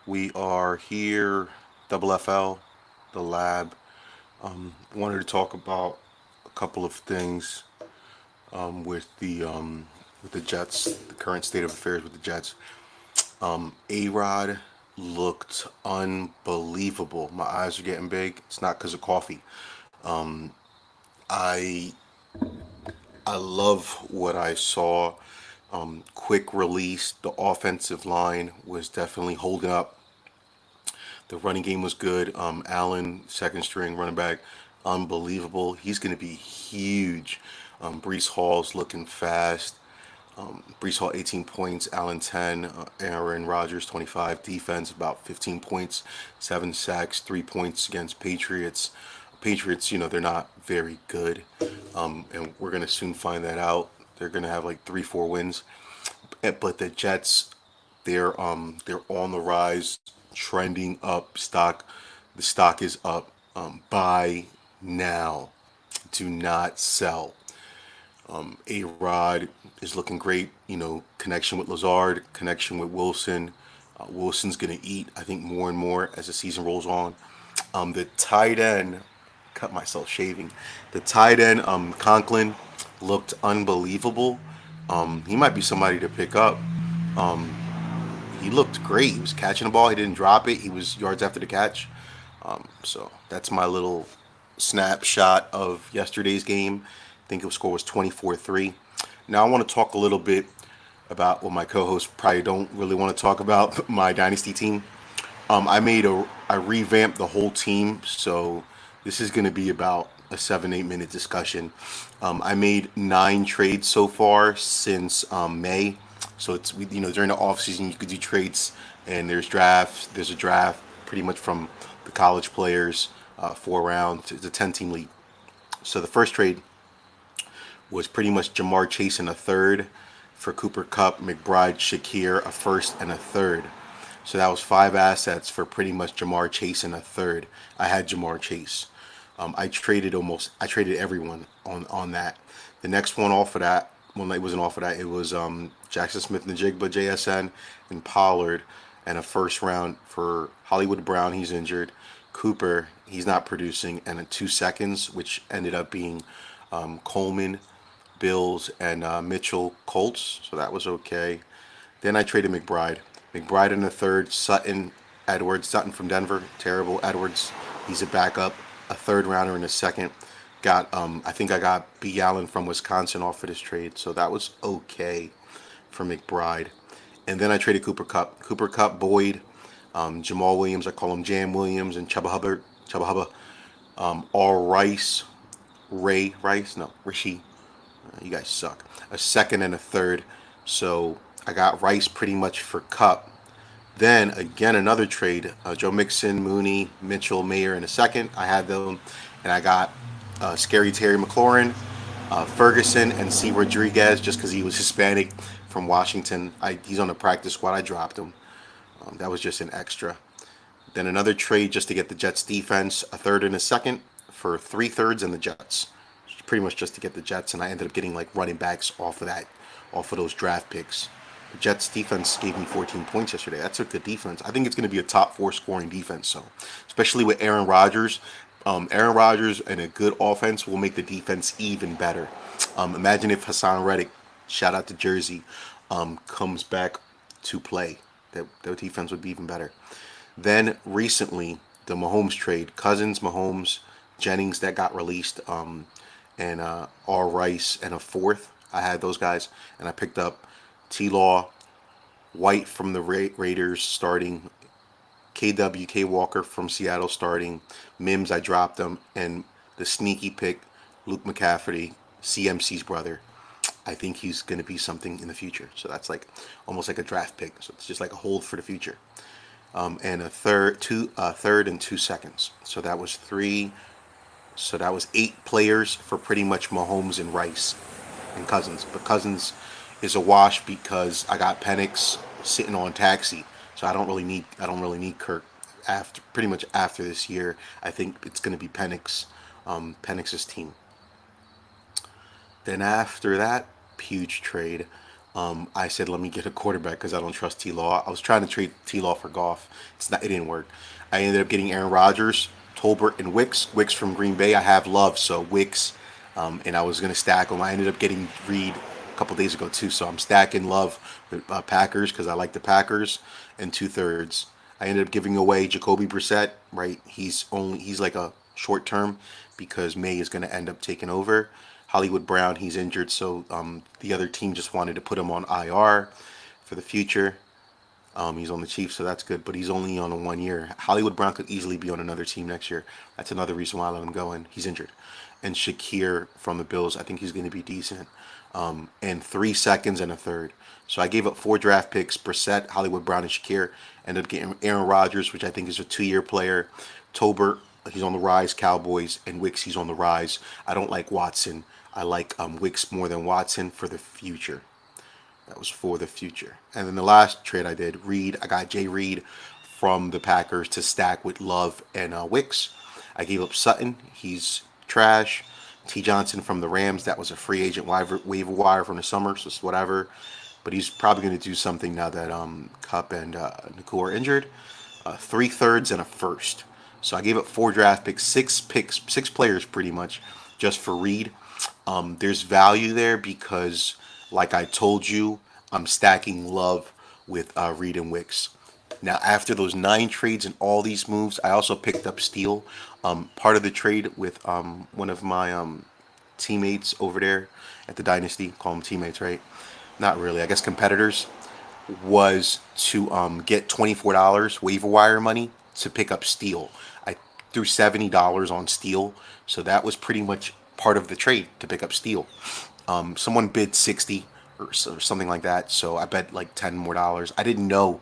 We are here, Double FL, the lab. Wanted to talk about a couple of things with the Jets, the current state of affairs with the Jets. A-Rod looked unbelievable. My eyes are getting big. It's not because of coffee. I I love what I saw. Quick release. The offensive line was definitely holding up. The running game was good. Allen, second string running back, unbelievable. He's going to be huge. Brees Hall's looking fast. Brees Hall 18 points, Allen 10, Aaron Rodgers 25. Defense about 15 points, 7 sacks, 3 points against Patriots. Patriots, they're not very good, and we're gonna soon find that out. They're gonna have like 3, 4 wins, but the Jets, they're on the rise, trending up. The stock is up. Buy now. Do not sell. A Rod is looking great. Connection with Lazard, connection with Wilson. Wilson's going to eat, I think, more and more as the season rolls on. The tight end, cut myself shaving. The tight end, Conklin, looked unbelievable. He might be somebody to pick up. He looked great. He was catching the ball. He didn't drop it. He was yards after the catch. So that's my little snapshot of yesterday's game. I think the score was 24-3. Now I want to talk a little bit about what my co-hosts probably don't really want to talk about, my dynasty team. I revamped the whole team, so this is going to be about a 7-8 minute discussion. I made 9 trades so far since May. So it's during the off season you could do trades, and there's drafts. There's a draft pretty much from the college players, 4 rounds. It's a 10 team league. So the first trade was pretty much Jamar Chase and a third for Cooper Kupp, McBride, Shakir, a first and a third. So that was 5 assets for pretty much Jamar Chase and a third. I had Jamar Chase. I traded everyone on that. The next one off of that, one that wasn't off of that, it was Jackson Smith Najigba, JSN, and Pollard, and a first round for Hollywood Brown. He's injured. Cooper, he's not producing, and a 2 seconds, which ended up being Coleman, Bills, and Mitchell, Colts. So that was okay. Then I traded McBride. McBride in the third, Sutton, Edwards, Sutton from Denver, terrible. Edwards, he's a backup. A third rounder in the second. I think I got B. Allen from Wisconsin off of this trade, so that was okay for McBride. And then I traded Cooper Kupp. Cooper Kupp, Boyd, Jamal Williams, I call him Jam Williams, and Chuba Hubbard, Chuba Hubba, R. Rice, Ray Rice, no, Rishi. You guys suck. A second and a third. So I got Rice pretty much for Kupp. Then again, another trade: Joe Mixon, Mooney, Mitchell, Mayer in a second. I had them, and I got Scary Terry McLaurin, Ferguson, and C. Rodriguez just because he was Hispanic from Washington. He's on the practice squad. I dropped him. That was just an extra. Then another trade just to get the Jets defense, a third and a second for 3 thirds and the Jets. Pretty much just to get the Jets, and I ended up getting like running backs off of those draft picks. The Jets defense gave me 14 points yesterday. That's a good defense. I think it's going to be a top 4 scoring defense. So, especially with Aaron Rodgers, Aaron Rodgers and a good offense will make the defense even better. Imagine if Hassan Reddick, shout out to Jersey, comes back to play. That defense would be even better. Then recently, the Mahomes trade, Cousins, Mahomes, Jennings that got released, and R. Rice and a fourth. I had those guys, and I picked up T. Law, White from the Raiders starting, KW Walker from Seattle starting, Mims I dropped him, and the sneaky pick, Luke McCaffrey, CMC's brother. I think he's going to be something in the future. So that's like almost like a draft pick. So it's just like a hold for the future. And a third and 2 seconds. So that was 8 players for pretty much Mahomes and Rice and Cousins. But Cousins is a wash because I got Penix sitting on taxi, so I don't really need Kirk after pretty much after this year. I think it's going to be Penix's team. Then after that huge trade, I said, let me get a quarterback because I don't trust T Law. I was trying to trade T Law for Goff. It didn't work. I ended up getting Aaron Rodgers, Tolbert, and Wicks. Wicks from Green Bay. I have Love, so Wicks, and I was gonna stack them. I ended up getting Reed a couple days ago too, so I'm stacking Love with Packers because I like the Packers and 2/3. I ended up giving away Jacoby Brissett. Right, he's like a short term because May is gonna end up taking over. Hollywood Brown, he's injured, so the other team just wanted to put him on IR for the future. He's on the Chiefs, so that's good, but he's only on a 1 year. Hollywood Brown could easily be on another team next year. That's another reason why I let him go, and he's injured. And Shakir from the Bills, I think he's going to be decent. And 3 seconds and a third. So I gave up 4 draft picks: Brissett, Hollywood Brown, and Shakir. Ended up getting Aaron Rodgers, which I think is a 2 year player. Tolbert, he's on the rise. Cowboys, and Wicks, he's on the rise. I don't like Watson. I like Wicks more than Watson for the future. That was for the future. And then the last trade I did, Reed, I got Jay Reed from the Packers to stack with Love and Wicks. I gave up Sutton. He's trash. T. Johnson from the Rams. That was a free agent waiver wire from the summer, so it's whatever. But he's probably going to do something now that Cup and Nakua are injured. 3/3 and a first. So I gave up 4 draft picks, 6 picks, 6 players pretty much, just for Reed. There's value there because, like I told you, I'm stacking Love with Reed and Wicks. Now, after those 9 trades and all these moves, I also picked up Steele. Part of the trade with one of my teammates over there at the Dynasty, call them teammates, right? Not really, I guess competitors, was to get $24 waiver wire money to pick up Steele. I threw $70 on Steele, so that was pretty much part of the trade to pick up Steele. Someone bid 60 or something like that, so I bet like $10 more. I didn't know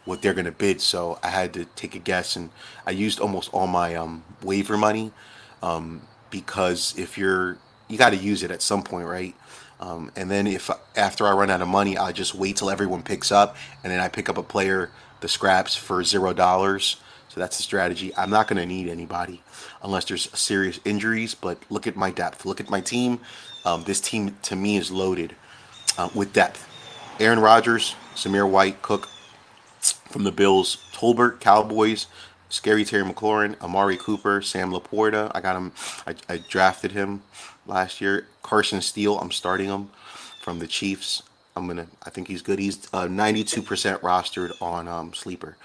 what they're gonna bid, so I had to take a guess, and I used almost all my waiver money because if you got to use it at some point, right? And then if after I run out of money, I just wait till everyone picks up, and then I pick up a player, the scraps for $0. So that's the strategy. I'm not going to need anybody unless there's serious injuries. But look at my depth. Look at my team. This team to me is loaded with depth. Aaron Rodgers, Samir White, Cook from the Bills, Tolbert, Cowboys, Scary Terry McLaurin, Amari Cooper, Sam Laporta. I got him. I drafted him last year. Carson Steele. I'm starting him from the Chiefs. I think he's good. He's 92% rostered on Sleeper.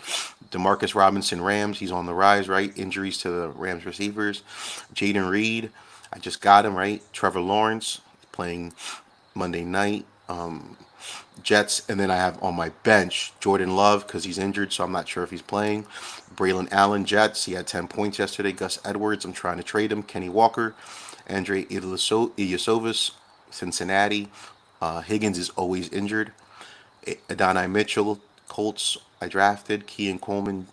Demarcus Robinson, Rams. He's on the rise, right? Injuries to the Rams receivers. Jaden Reed. I just got him, right? Trevor Lawrence playing Monday night. Jets, and then I have on my bench Jordan Love because he's injured, so I'm not sure if he's playing. Braylon Allen, Jets, he had 10 points yesterday. Gus Edwards, I'm trying to trade him. Kenny Walker, Andre Ilyasovas, Cincinnati. Higgins is always injured. Adonai Mitchell, Colts, I drafted. Kean Coleman,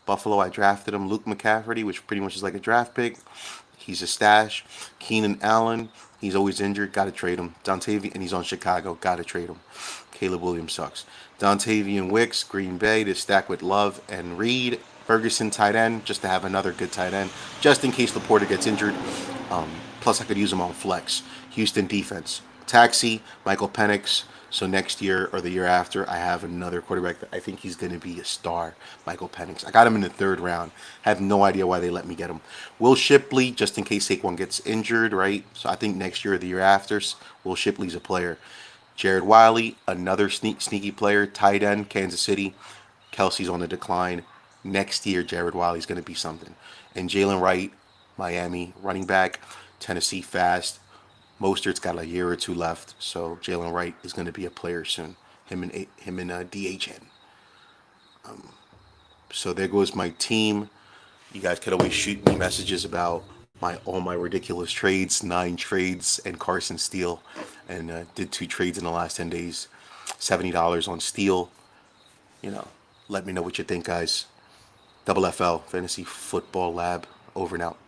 Buffalo, I drafted him. Luke McCaffrey, which pretty much is like a draft pick. He's a stash. Keenan Allen, he's always injured. Got to trade him. Dontavian, and he's on Chicago. Got to trade him. Caleb Williams sucks. Dontavian Wicks, Green Bay, to stack with Love and Reed. Ferguson, tight end, just to have another good tight end, just in case Laporta gets injured. Plus, I could use him on flex. Houston defense. Taxi, Michael Penix. So next year or the year after, I have another quarterback that I think he's going to be a star, Michael Penix. I got him in the 3rd round. I have no idea why they let me get him. Will Shipley, just in case Saquon gets injured, right? So I think next year or the year after, Will Shipley's a player. Jared Wiley, another sneaky player, tight end, Kansas City. Kelsey's on the decline. Next year, Jared Wiley's going to be something. And Jalen Wright, Miami, running back, Tennessee fast. Mostert's got a year or 2 left, so Jalen Wright is going to be a player soon. Him and DHN. So there goes my team. You guys could always shoot me messages about all my ridiculous trades, 9 trades, and Carson Steele, and did 2 trades in the last 10 days. $70 on Steele. Let me know what you think, guys. Double FL Fantasy Football Lab over and out.